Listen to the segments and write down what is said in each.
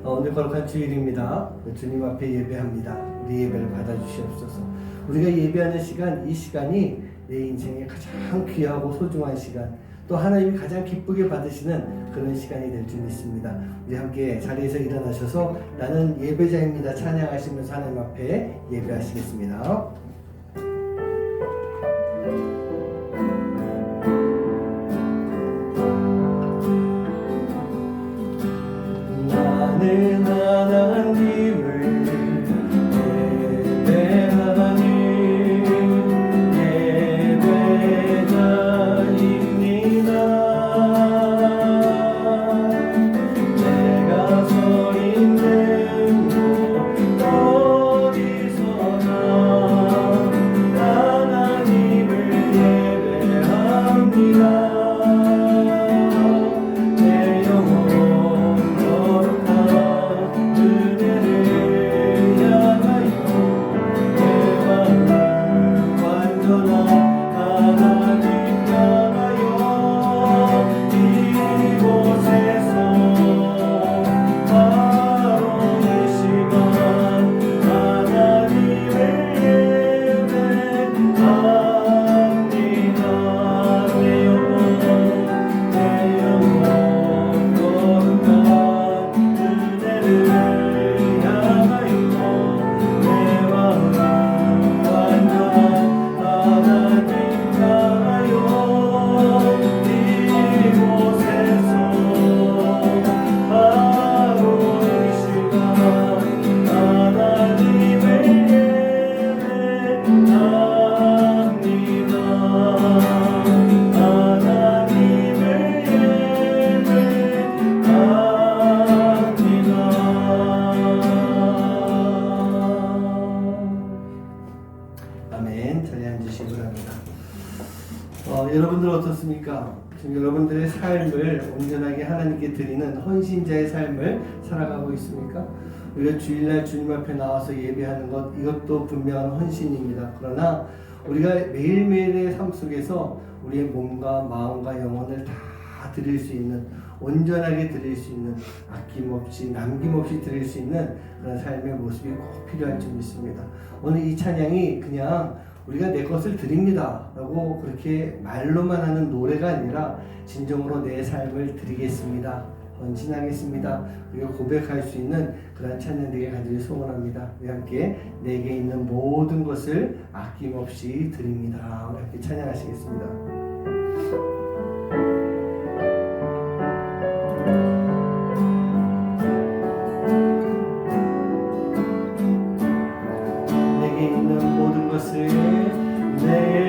오늘 거룩한 주일입니다. 주님 앞에 예배합니다. 우리 예배를 받아주시옵소서. 우리가 예배하는 시간, 이 시간이 내 인생에 가장 귀하고 소중한 시간, 또 하나님이 가장 기쁘게 받으시는 그런 시간이 될 줄 믿습니다. 우리 함께 자리에서 일어나셔서 나는 예배자입니다 찬양하시면서 하나님 앞에 예배하시겠습니다. 나는 하나님을 예배하니 예배자입니다. 내가 서 있는 곳 어디서나 하나님을 예배합니다. 내 영혼 아멘. 자리에 앉으시기 바랍니다. 여러분들 어떻습니까? 지금 여러분들의 삶을 온전하게 하나님께 드리는 헌신자의 삶을 살아가고 있습니까? 우리가 주일날 주님 앞에 나와서 예배하는 것, 이것도 분명한 헌신입니다. 그러나 우리가 매일매일의 삶 속에서 우리의 몸과 마음과 영혼을 다 드릴 수 있는, 온전하게 드릴 수 있는, 아낌없이 남김없이 드릴 수 있는 그런 삶의 모습이 꼭 필요할 줄 믿습니다. 오늘 이 찬양이 그냥 우리가 내 것을 드립니다 라고 그렇게 말로만 하는 노래가 아니라 진정으로 내 삶을 드리겠습니다, 헌신하겠습니다, 우리가 고백할 수 있는 그런 찬양 되게 간절히 소원합니다. 우리 함께 내게 있는 모든 것을 아낌없이 드립니다. 우리 함께 찬양하시겠습니다. 내게 있는 모든 것을 아낌없이 드리네.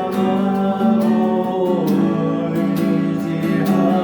사랑하고 의지하며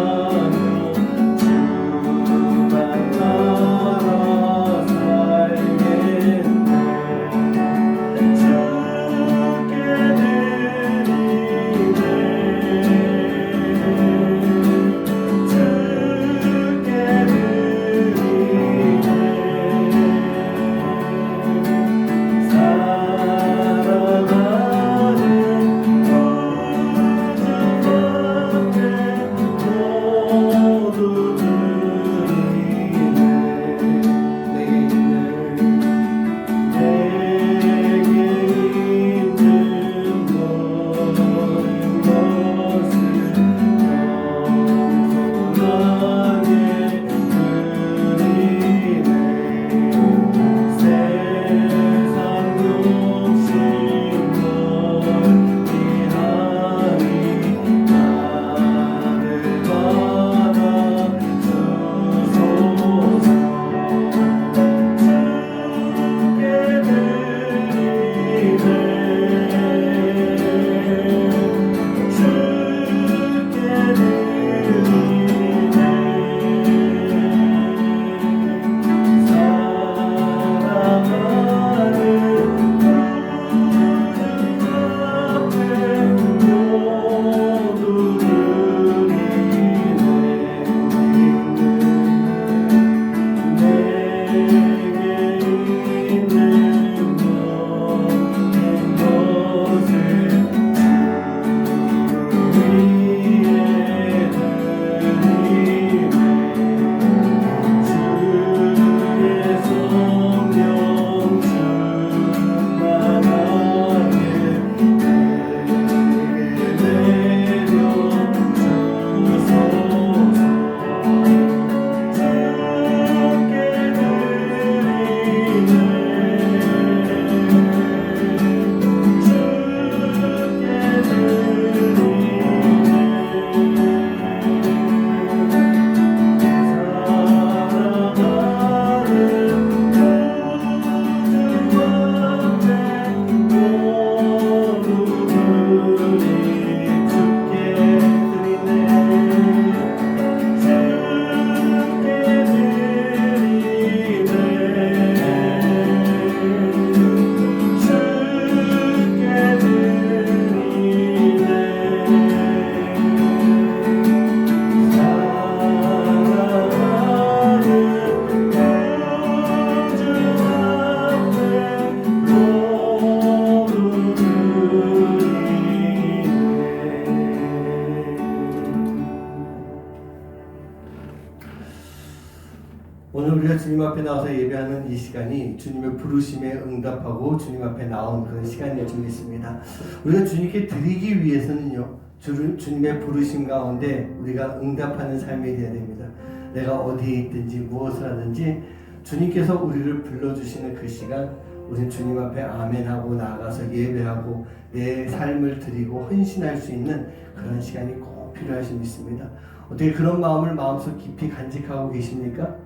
오늘 우리가 주님 앞에 나와서 예배하는 이 시간이 주님의 부르심에 응답하고 주님 앞에 나온 그런 시간일 줄 믿습니다. 우리가 주님께 드리기 위해서는요, 주님의 부르심 가운데 우리가 응답하는 삶이 되어야 됩니다. 내가 어디에 있든지 무엇을 하든지 주님께서 우리를 불러주시는 그 시간, 우리는 주님 앞에 아멘하고 나아가서 예배하고 내 삶을 드리고 헌신할 수 있는 그런 시간이 꼭 필요하신 믿습니다. 어떻게 그런 마음을 마음속 깊이 간직하고 계십니까?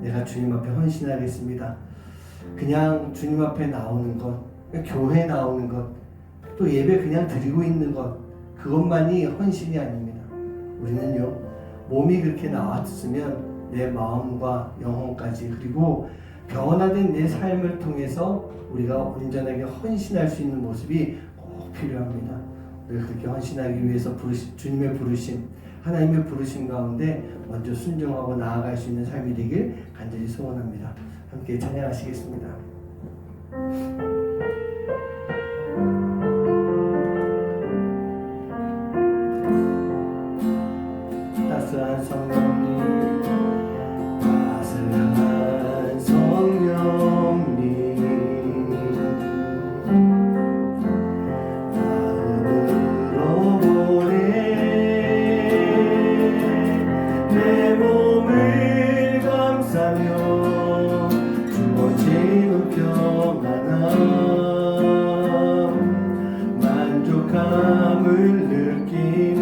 내가 주님 앞에 헌신하겠습니다. 그냥 주님 앞에 나오는 것, 교회 나오는 것, 또 예배 그냥 드리고 있는 것, 그것만이 헌신이 아닙니다. 우리는요, 몸이 그렇게 나왔으면 내 마음과 영혼까지, 그리고 변화된 내 삶을 통해서 우리가 온전하게 헌신할 수 있는 모습이 꼭 필요합니다. 우리가 그렇게 헌신하기 위해서 주님의 부르심, 하나님의 부르심 가운데 먼저 순종하고 나아갈 수 있는 삶이 되길 간절히 소원합니다. 함께 찬양하시겠습니다. 따스한 성령님, 따스한 성령님, 마음으로 보내 내 몸을 감싸며 주어지는 평안함 만족함을 느끼네.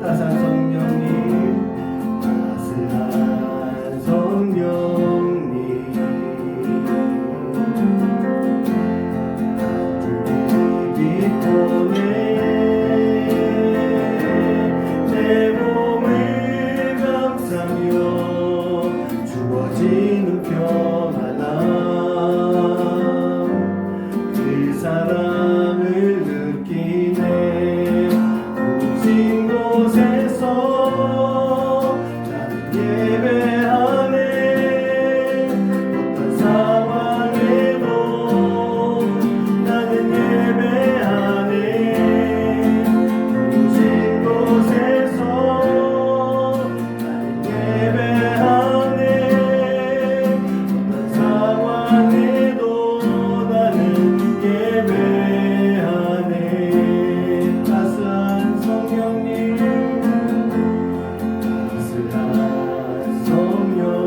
따스한 성령님, 따스한 성령님, 주님 보내 내 몸을 감싸며 주어지는 평안함 그 사랑을 느끼네. 부신 곳에서 나는 예배하네. 어떤 상황에도 나는 예배하네. 부신 곳에서 나는 예배하네. 어떤 상황에도 나는 예배하네. 따스한 성령님, 따스한 성령님,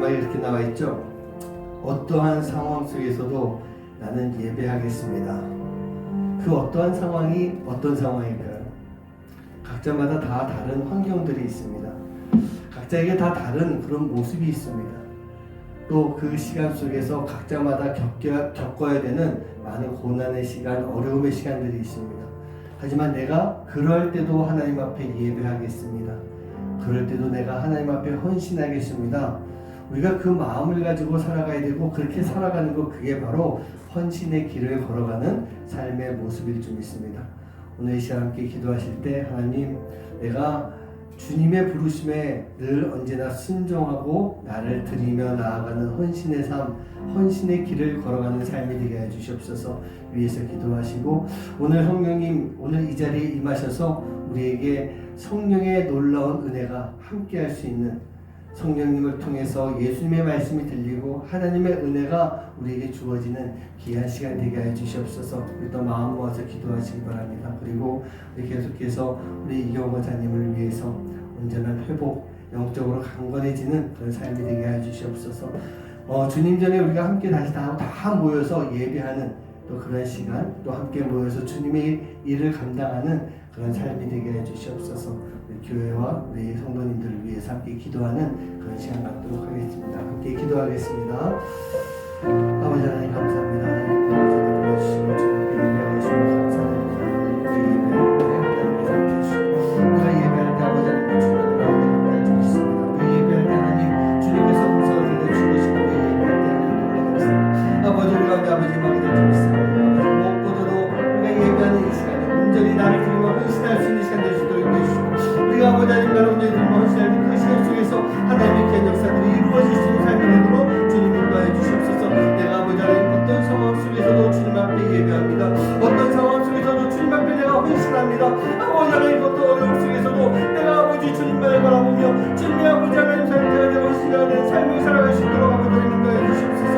마지막에 이렇게 나와 있죠. 어떠한 상황 속에서도 나는 예배하겠습니다. 그 어떠한 상황이 어떤 상황일까요? 각자마다 다 다른 환경들이 있습니다. 각자에게 다 다른 그런 모습이 있습니다. 또 그 시간 속에서 각자마다 겪어야 되는 많은 고난의 시간, 어려움의 시간들이 있습니다. 하지만 내가 그럴 때도 하나님 앞에 예배하겠습니다. 그럴 때도 내가 하나님 앞에 헌신하겠습니다. 우리가 그 마음을 가지고 살아가야 되고, 그렇게 살아가는 것, 그게 바로 헌신의 길을 걸어가는 삶의 모습일 줄 믿습니다. 오늘 이 시간 함께 기도하실 때, 하나님, 내가 주님의 부르심에 늘 언제나 순종하고 나를 드리며 나아가는 헌신의 삶, 헌신의 길을 걸어가는 삶이 되게 해주시옵소서. 위에서 기도하시고, 오늘 성령님, 오늘 이 자리에 임하셔서 우리에게 성령의 놀라운 은혜가 함께 할 수 있는, 성령님을 통해서 예수님의 말씀이 들리고 하나님의 은혜가 우리에게 주어지는 귀한 시간 되게 해 주시옵소서. 우리 또 마음 모아서 기도하시기 바랍니다. 그리고 우리 계속해서 우리 이경호 목사님을 위해서 온전한 회복, 영적으로 강건해지는 그런 삶이 되게 해 주시옵소서. 주님 전에 우리가 함께 다시 다 모여서 예배하는 또 그런 시간, 또 함께 모여서 주님의 일을 감당하는 그런 삶이 되게 해 주시옵소서. 우리 교회와 우리 성도님들을 위해서 함께 기도하는 그런 시간 갖도록 하겠습니다. 함께 기도하겠습니다. 아버지 하나님 감사합니다. 하나님 불러주시고 주님께 예배하여 주시고 감사합니다. 우리가 예배할 때 아버지 하나님 주님을 함께 해주셨습니다. 우리 예배할 때 하나님 주님께서 음성을 들려주시고 우리 예배할 때 하나님 놀라겠습니다. 아버지 우리 가운데 아버지 임하게 될 줄 믿습니다. 아버지 무엇보다도 우리가 예배하는 이 시간에 온전히 나를 드리며 헌신할 수 있는 시간 될 수 있도록 해주시고, 우리가 아버지 하나님 나를 온전히 드리며 헌신할 그 시간 속에서 하나님의 귀한 역사들이 이루어질 수 있는 삶이 되도록 주님 인도하여 주시옵소서. 내가 아버지 하나님 어떤 상황 속에서도 주님 앞에 예배합니다. 어떤 상황 속에서도 주님 앞에 내가 헌신합니다. 아버지 하나님 어떤 어려움 속에서도 내가 아버지 주님만을 바라보며 주님의 아버지 하나님 삶을 내가 헌신하는 삶을 살아갈 수 있도록 아버지 하나님 인도하여 주시옵소서.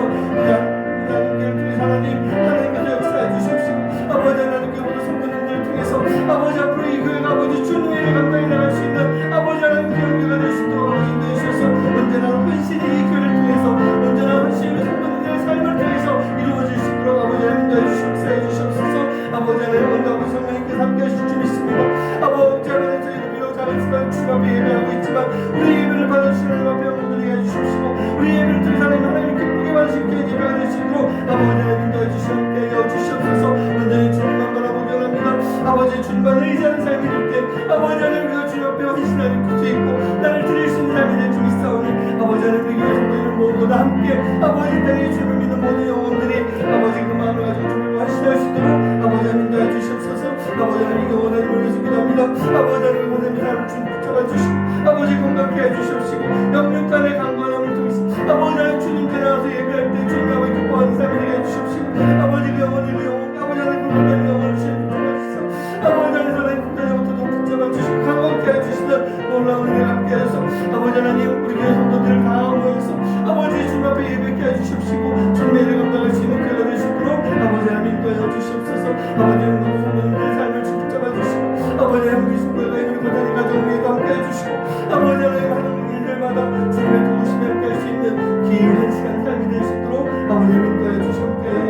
하나님께서 역사해 주시옵시고, 아버지 하나님께 모든 성도님들을 통해서 아버지 앞으로 이 교회가 아버지 주님의 일을 감당해 나갈 수 있는 아버지 하나님의 경계가 될 수 있도록 아버지 인도해 주셔서 언제나 헌신이 이 교회를 통해서 언제나 헌신이 성도님들의 삶을 통해서 이루어질 수 있도록 아버지 하나님 인도해 주시옵소서. 주시옵소서. 아버지 하나님 오늘 아버지 성령님께서 함께 하실 줄 믿습니다. 아버지 하나님 저희도 비록 작은 시간 주님 앞에 예배하고 있지만 우리 예배를 받아주시는 하나님 앞에 영광을 해주십시오. 우리 예배를 드린 하나님 기쁘게 받으시게 예배가 될 수 있도록 아버지 하나님 인도해 주시옵소서. 온전히 주님만 바라보게 합니다. 아버지 주님만 의지하는 삶이 될 때 아버지 하나님 우리가 주님 앞에 헌신하는 수 있고 나를 드릴 수 있는 삶이 될 줄 믿사오니 아버지 하나님 우리 교회 성도들 모두가 함께 아버지 땅에 주님을 믿는 모든 영혼들이 아버지 그 마음을 가지고 주님을 헌신할 수 있도록 아버지 하나님 인도해 주시옵소서. 아버지 하나님 영원한 모여서 기도합니다. 아버지 하나님 모든 사람을 주님 붙잡아 주시고 아버지 건강케 해주시옵시고 영육간의 강건함을 통해서 아버지 하나님 주님께 나와서 예배할 때 주님 아버지 기뻐하는 삶이 되게 해주시옵시고 아버지 그 영혼이 그 영혼 아버지 하나님 그 영혼을 주님 붙잡아주시고 아버지 하나님 국가장부터도 붙잡아주시고 강건케 해주시는 놀라운 은혜를 함께 하셔서 아버지 하나님 우리 교회 성도들을 다 모여서 아버지 주님 앞에 예배케 해주시옵시고 주님의 일을 감당할 수 있는 교회가 될 수 있도록 아버지 하나님 인도하여 주시옵소서. 아버지 하나님 우리 성도님들의 삶을 붙잡아주시고 아버지 하나님 우리 성도가 있는 고단의 가정 위에도 함께 해주시고 아버지 하나님 하는 일들마다 주님의 도우심에 함께 할 수 있는 귀한 시간 삶이 될 수 있도록 아버지 하나님 인도하여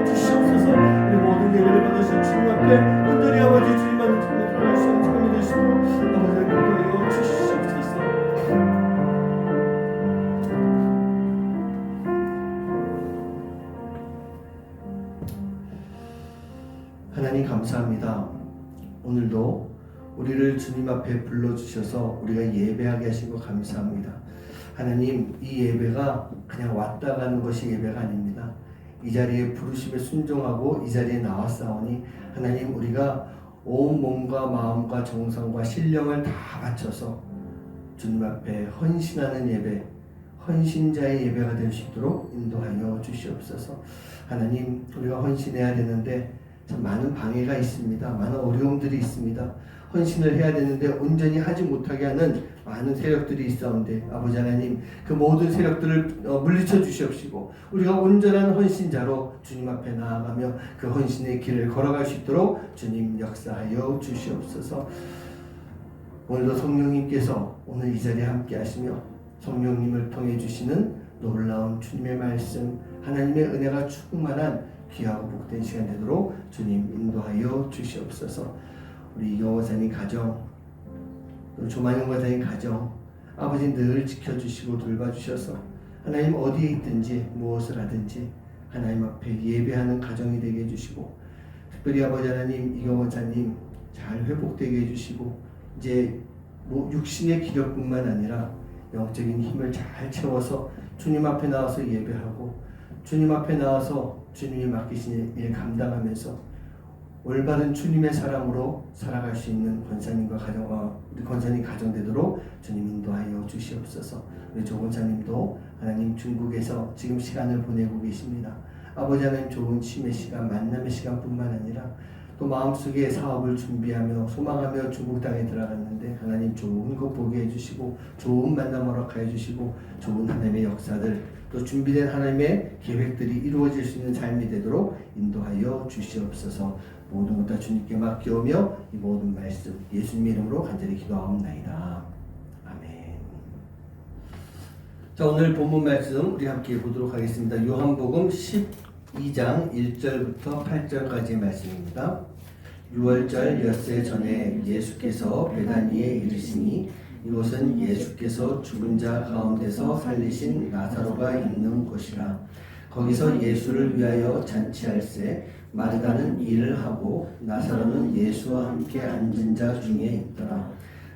주시옵소서. 우리 모든 예배를 받으신 주님 앞에 온전히 아버지 주님만을 통해 들어갈 수 있는 삶이 될 수 있도록 아버지 하나님 인도하여 주시옵소서. 하나님 감사합니다. 오늘도 우리를 주님 앞에 불러주셔서 우리가 예배하게 하신 것 감사합니다. 하나님 이 예배가 그냥 왔다 가는 것이 예배가 아닙니다. 이 자리에 부르심에 순종하고 이 자리에 나왔사오니 하나님 우리가 온 몸과 마음과 정성과 신령을 다 바쳐서 주님 앞에 헌신하는 예배, 헌신자의 예배가 될 수 있도록 인도하여 주시옵소서. 하나님 우리가 헌신해야 되는데 참 많은 방해가 있습니다. 많은 어려움들이 있습니다. 헌신을 해야 되는데 온전히 하지 못하게 하는 많은 세력들이 있사온데 아버지 하나님 그 모든 세력들을 물리쳐 주시옵시고 우리가 온전한 헌신자로 주님 앞에 나아가며 그 헌신의 길을 걸어갈 수 있도록 주님 역사하여 주시옵소서. 오늘도 성령님께서 오늘 이 자리에 함께 하시며 성령님을 통해 주시는 놀라운 주님의 말씀, 하나님의 은혜가 충만한 귀하고 복된 시간 되도록 주님 인도하여 주시옵소서. 우리 이경호사님 가정, 또 조만영 과사님 가정, 아버지 늘 지켜주시고 돌봐주셔서 하나님 어디에 있든지 무엇을 하든지 하나님 앞에 예배하는 가정이 되게 해주시고, 특별히 아버지 하나님 이경호사님 잘 회복되게 해주시고, 이제 육신의 기력뿐만 아니라 영적인 힘을 잘 채워서 주님 앞에 나와서 예배하고 주님 앞에 나와서 주님이 맡기신 일 감당하면서 올바른 주님의 사람으로 살아갈 수 있는 권사님과 가정과 우리 권사님 가정 되도록 주님 인도하여 주시옵소서. 우리 조 권사님도 하나님 중국에서 지금 시간을 보내고 계십니다. 아버지 하나님 좋은 쉼의 시간, 만남의 시간뿐만 아니라 또 마음속에 사업을 준비하며 소망하며 중국 땅에 들어갔는데 하나님 좋은 거 보게 해주시고 좋은 만남 허락하여 주시고 좋은 하나님의 역사들 또 준비된 하나님의 계획들이 이루어질 수 있는 삶이 되도록 인도하여 주시옵소서. 모든 것 다 주님께 맡겨오며 이 모든 말씀 예수님 이름으로 간절히 기도하옵나이다. 아멘. 자, 오늘 본문 말씀 우리 함께 보도록 하겠습니다. 요한복음 12장 1절부터 8절까지의 말씀입니다. 6월절 엿새 전에 예수께서 베다니에 이르시니 이곳은 예수께서 죽은 자 가운데서 살리신 나사로가 있는 곳이라. 거기서 예수를 위하여 잔치할세 마르다는 일을 하고 나사로는 예수와 함께 앉은 자 중에 있더라.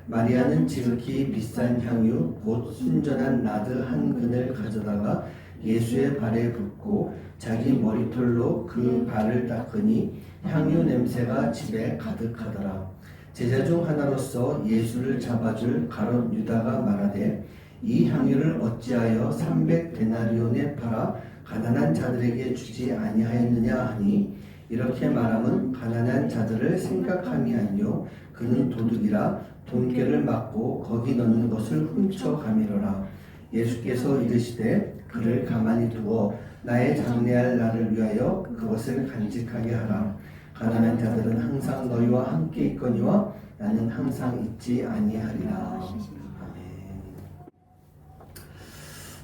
마리아는 지극히 비싼 향유 곧 순전한 나드 한 근을 가져다가 예수의 발에 붓고 자기 머리털로 그 발을 닦으니 향유 냄새가 집에 가득하더라. 제자 중 하나로서 예수를 잡아줄 가롯 유다가 말하되 이 향유를 어찌하여 300데나리온에 팔아 가난한 자들에게 주지 아니하였느냐 하니 이렇게 말함은 가난한 자들을 생각함이 아니요 그는 도둑이라 돈꾀를 맞고 거기 넣는 것을 훔쳐가미러라. 예수께서 이르시되 그를 가만히 두어 나의 장래할 날을 위하여 그것을 간직하게 하라. 가난한 자들은 항상 너희와 함께 있거니와 나는 항상 있지 아니하리라. 아멘.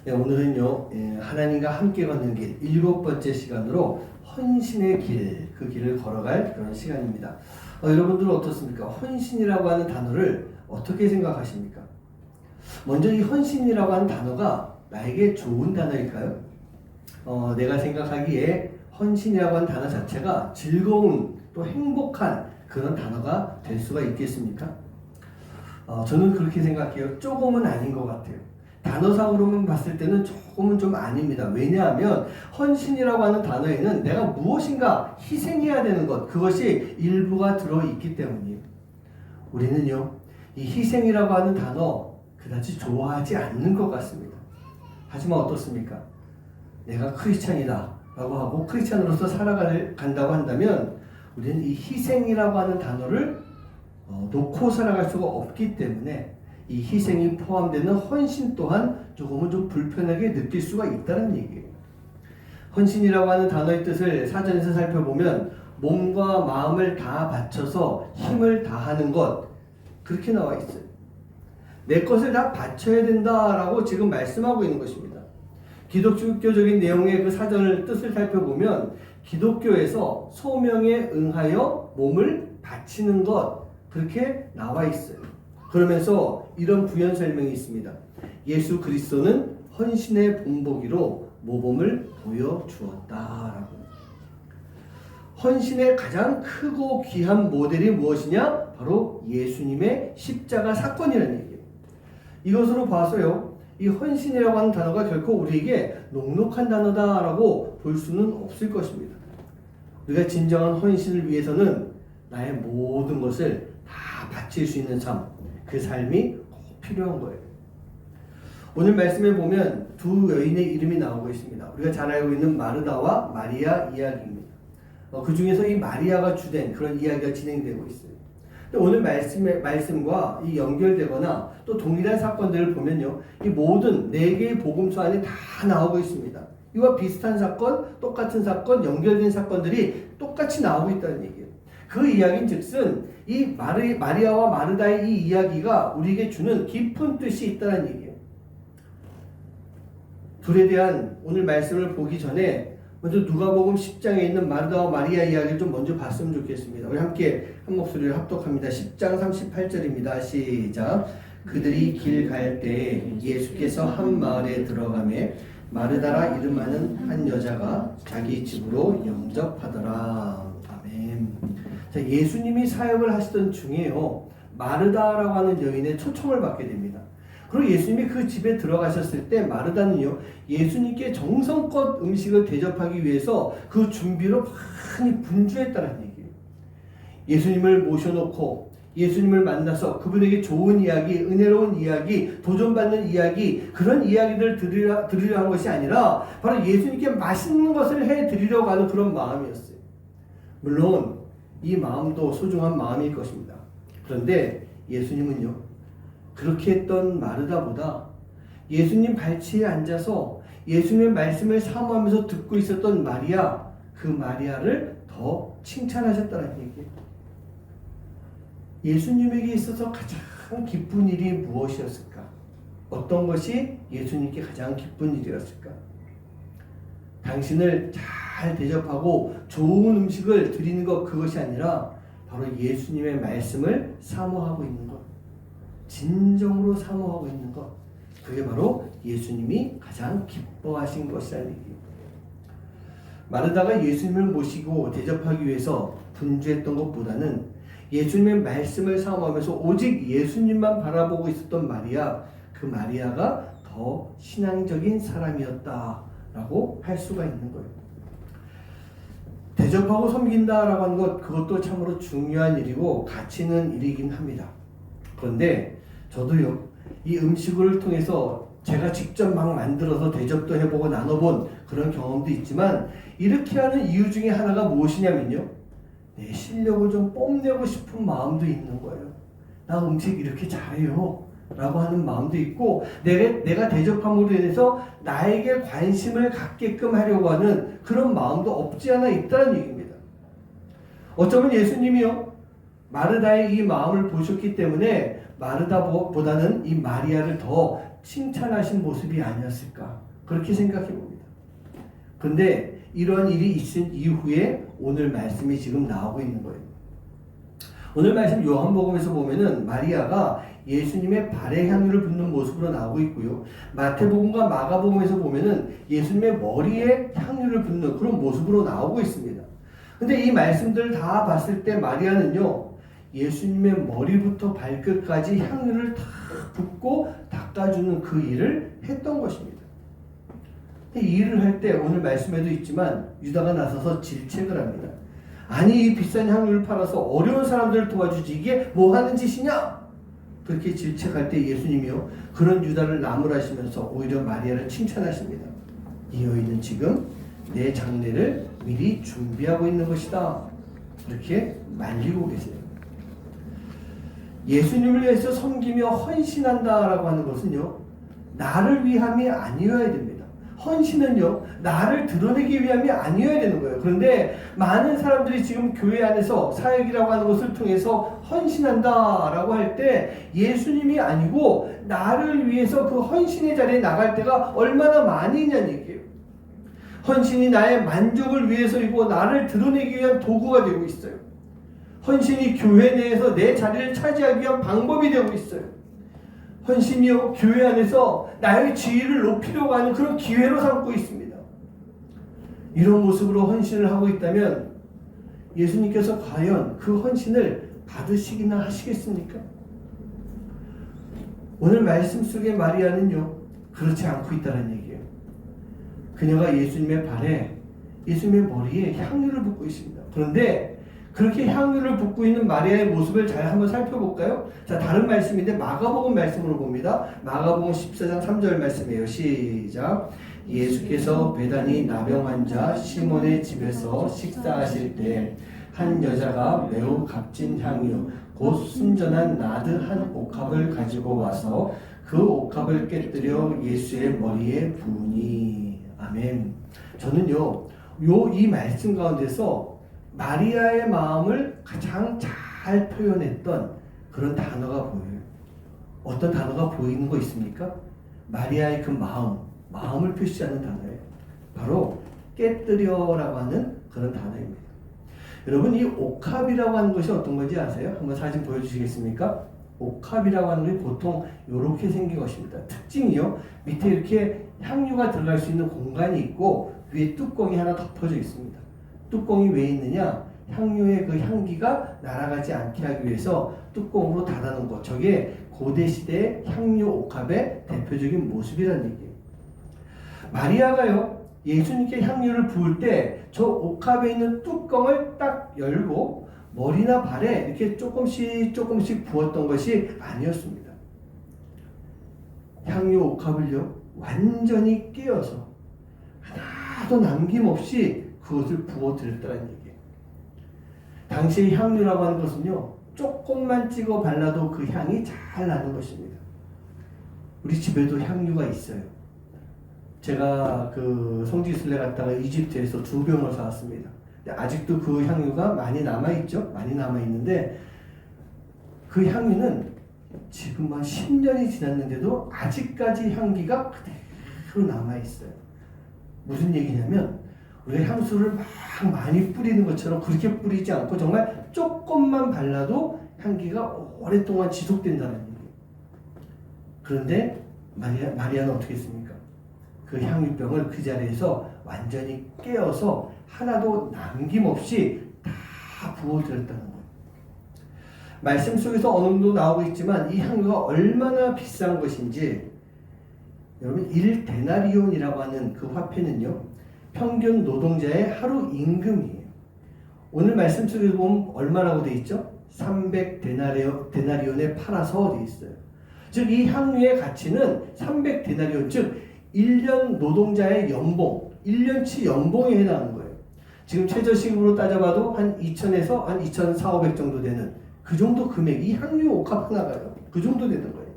네, 오늘은요 하나님과 함께 걷는 길 7번째 시간으로 헌신의 길, 그 길을 걸어갈 그런 시간입니다. 여러분들은 어떻습니까? 헌신이라고 하는 단어를 어떻게 생각하십니까? 먼저 이 헌신이라고 하는 단어가 나에게 좋은 단어일까요? 내가 생각하기에 헌신이라고 하는 단어 자체가 즐거운 또 행복한 그런 단어가 될 수가 있겠습니까? 저는 그렇게 생각해요. 조금은 아닌 것 같아요. 단어상으로만 봤을 때는 조금은 좀 아닙니다. 왜냐하면 헌신이라고 하는 단어에는 내가 무엇인가 희생해야 되는 것, 그것이 일부가 들어있기 때문이에요. 우리는요, 이 희생이라고 하는 단어 그다지 좋아하지 않는 것 같습니다. 하지만 어떻습니까? 내가 크리스찬이다 라고 하고 크리스찬으로서 살아간다고 한다면 우리는 이 희생이라고 하는 단어를 놓고 살아갈 수가 없기 때문에 이 희생이 포함되는 헌신 또한 조금은 좀 불편하게 느낄 수가 있다는 얘기예요. 헌신이라고 하는 단어의 뜻을 사전에서 살펴보면 몸과 마음을 다 바쳐서 힘을 다하는 것, 그렇게 나와 있어요. 내 것을 다 바쳐야 된다라고 지금 말씀하고 있는 것입니다. 기독교적인 내용의 그 사전을 뜻을 살펴보면 기독교에서 소명에 응하여 몸을 바치는 것, 그렇게 나와 있어요. 그러면서 이런 부연 설명이 있습니다. 예수 그리스도는 헌신의 본보기로 모범을 보여주었다라고. 헌신의 가장 크고 귀한 모델이 무엇이냐? 바로 예수님의 십자가 사건이라는 얘기예요. 이것으로 봐서요, 이 헌신이라고 하는 단어가 결코 우리에게 녹록한 단어다라고 볼 수는 없을 것입니다. 우리가 진정한 헌신을 위해서는 나의 모든 것을 다 바칠 수 있는 삶, 그 삶이 꼭 필요한 거예요. 오늘 말씀에 보면 두 여인의 이름이 나오고 있습니다. 우리가 잘 알고 있는 마르다와 마리아 이야기입니다. 그 중에서 이 마리아가 주된 그런 이야기가 진행되고 있어요. 오늘 말씀과 이 연결되거나 또 동일한 사건들을 보면요, 이 모든 4개의 복음서 안에 다 나오고 있습니다. 이와 비슷한 사건, 똑같은 사건, 연결된 사건들이 똑같이 나오고 있다는 얘기예요. 그 이야기는 즉슨 이 마리아와 마르다의 이 이야기가 우리에게 주는 깊은 뜻이 있다는 얘기예요. 둘에 대한 오늘 말씀을 보기 전에 먼저 누가복음 10장에 있는 마르다와 마리아 이야기를 좀 먼저 봤으면 좋겠습니다. 우리 함께 한 목소리를 합독합니다. 10장 38절입니다. 시작. 그들이 길 갈 때 예수께서 한 마을에 들어가매 마르다라 이름하는 한 여자가 자기 집으로 영접하더라. 아멘. 자, 예수님이 사역을 하시던 중에요, 마르다라고 하는 여인의 초청을 받게 됩니다. 그리고 예수님이 그 집에 들어가셨을 때 마르다는요, 예수님께 정성껏 음식을 대접하기 위해서 그 준비로 많이 분주했다는 얘기예요. 예수님을 모셔놓고 예수님을 만나서 그분에게 좋은 이야기, 은혜로운 이야기, 도전받는 이야기, 그런 이야기를 들으려 한 것이 아니라 바로 예수님께 맛있는 것을 해드리려고 하는 그런 마음이었어요. 물론 이 마음도 소중한 마음일 것입니다. 그런데 예수님은요, 그렇게 했던 마르다보다 예수님 발치에 앉아서 예수님의 말씀을 사모하면서 듣고 있었던 마리아, 그 마리아를 더 칭찬하셨다는 얘기예요. 예수님에게 있어서 가장 기쁜 일이 무엇이었을까? 어떤 것이 예수님께 가장 기쁜 일이었을까? 당신을 잘 대접하고 좋은 음식을 드리는 것, 그것이 아니라 바로 예수님의 말씀을 사모하고 있는 것, 진정으로 사모하고 있는 것, 그게 바로 예수님이 가장 기뻐하신 것이라는 얘기예요. 마르다가 예수님을 모시고 대접하기 위해서 분주했던 것보다는 예수님의 말씀을 사모하면서 오직 예수님만 바라보고 있었던 마리아, 그 마리아가 더 신앙적인 사람이었다라고 할 수가 있는 거예요. 대접하고 섬긴다라고 하는 것, 그것도 참으로 중요한 일이고 가치 있는 일이긴 합니다. 그런데 저도요, 이 음식을 통해서 제가 직접 막 만들어서 대접도 해보고 나눠본 그런 경험도 있지만, 이렇게 하는 이유 중에 하나가 무엇이냐면요, 내 실력을 좀 뽐내고 싶은 마음도 있는 거예요. 나 음식 이렇게 잘해요 라고 하는 마음도 있고, 내가 대접함으로 인해서 나에게 관심을 갖게끔 하려고 하는 그런 마음도 없지 않아 있다는 얘기입니다. 어쩌면 예수님이요, 마르다의 이 마음을 보셨기 때문에 마르다보다는 이 마리아를 더 칭찬하신 모습이 아니었을까, 그렇게 생각해 봅니다. 그런데 이런 일이 있은 이후에 오늘 말씀이 지금 나오고 있는 거예요. 오늘 말씀 요한복음에서 보면은 마리아가 예수님의 발에 향유를 붓는 모습으로 나오고 있고요. 마태복음과 마가복음에서 보면은 예수님의 머리에 향유를 붓는 그런 모습으로 나오고 있습니다. 근데 이 말씀들을 다 봤을 때 마리아는요, 예수님의 머리부터 발끝까지 향유를 다 붓고 닦아주는 그 일을 했던 것입니다. 이 일을 할 때 오늘 말씀에도 있지만 유다가 나서서 질책을 합니다. 아니, 이 비싼 향유를 팔아서 어려운 사람들을 도와주지 이게 뭐 하는 짓이냐? 그렇게 질책할 때 예수님이요, 그런 유다를 나무라시면서 오히려 마리아를 칭찬하십니다. 이 여인은 지금 내 장례를 미리 준비하고 있는 것이다. 이렇게 말리고 계세요. 예수님을 위해서 섬기며 헌신한다라고 하는 것은요, 나를 위함이 아니어야 됩니다. 헌신은요, 나를 드러내기 위함이 아니어야 되는 거예요. 그런데 많은 사람들이 지금 교회 안에서 사역이라고 하는 것을 통해서 헌신한다라고 할 때 예수님이 아니고 나를 위해서 그 헌신의 자리에 나갈 때가 얼마나 많이 있냐는 얘기예요. 헌신이 나의 만족을 위해서이고 나를 드러내기 위한 도구가 되고 있어요. 헌신이 교회 내에서 내 자리를 차지하기 위한 방법이 되고 있어요. 헌신이요, 교회 안에서 나의 지위를 높이려고 하는 그런 기회로 삼고 있습니다. 이런 모습으로 헌신을 하고 있다면 예수님께서 과연 그 헌신을 받으시기나 하시겠습니까? 오늘 말씀 속의 마리아는요, 그렇지 않고 있다는 얘기예요. 그녀가 예수님의 발에, 예수님의 머리에 향유를 붓고 있습니다. 그런데 그렇게 향유를 붓고 있는 마리아의 모습을 잘 한번 살펴볼까요? 자, 다른 말씀인데 마가복음 말씀으로 봅니다. 마가복음 14장 3절 말씀이에요. 시작. 예수께서 베다니 나병 환자 시몬의 집에서 식사하실 때 한 여자가 매우 값진 향유 곧 순전한 나드 한 옥합을 가지고 와서 그 옥합을 깨뜨려 예수의 머리에 부으니. 아멘. 저는요, 이 말씀 가운데서 마리아의 마음을 가장 잘 표현했던 그런 단어가 보여요. 어떤 단어가 보이는 거 있습니까? 마리아의 그 마음, 마음을 표시하는 단어예요. 바로 깨뜨려라고 하는 그런 단어입니다. 여러분, 이 옥합이라고 하는 것이 어떤 건지 아세요? 한번 사진 보여주시겠습니까? 옥합이라고 하는 것이 보통 이렇게 생긴 것입니다. 특징이요, 밑에 이렇게 향유가 들어갈 수 있는 공간이 있고 위에 뚜껑이 하나 덮어져 있습니다. 뚜껑이 왜 있느냐? 향유의 그 향기가 날아가지 않게 하기 위해서 뚜껑으로 닫아놓은 것. 저게 고대시대의 향유 옥합의 대표적인 모습이라는 얘기예요. 마리아가요, 예수님께 향유를 부을 때 저 옥합에 있는 뚜껑을 딱 열고 머리나 발에 이렇게 조금씩 부었던 것이 아니었습니다. 향유 옥합을요, 완전히 깨어서 하나도 남김없이 그것을 부어드렸다는 얘기예요. 당시의 향유라고 하는 것은요, 조금만 찍어 발라도 그 향이 잘 나는 것입니다. 우리 집에도 향유가 있어요. 제가 그 성지순례 갔다가 이집트에서 2병을 사왔습니다. 아직도 그 향유가 많이 남아있죠? 많이 남아있는데 그 향유는 지금 한 10년이 지났는데도 아직까지 향기가 그대로 남아있어요. 무슨 얘기냐면 우리가 향수를 막 많이 뿌리는 것처럼 그렇게 뿌리지 않고 정말 조금만 발라도 향기가 오랫동안 지속된다는 얘기예요. 그런데 마리아는 어떻게 했습니까? 그 향유병을 그 자리에서 완전히 깨어서 하나도 남김없이 다 부어드렸다는 거예요. 말씀 속에서 어느 정도 나오고 있지만 이 향유가 얼마나 비싼 것인지, 여러분 1데나리온이라고 하는 그 화폐는요, 평균 노동자의 하루 임금이에요. 오늘 말씀 속에 보면 얼마라고 되어 있죠? 300데나리온에 팔아서 되어 있어요. 즉 이 향유의 가치는 300데나리온, 즉 1년 노동자의 연봉, 1년치 연봉에 해당하는 거예요. 지금 최저시급으로 따져봐도 한 2,000에서 한 2,400 정도 되는 그 정도 금액, 이 향유 옥합 하나가요. 그 정도 되는 거예요.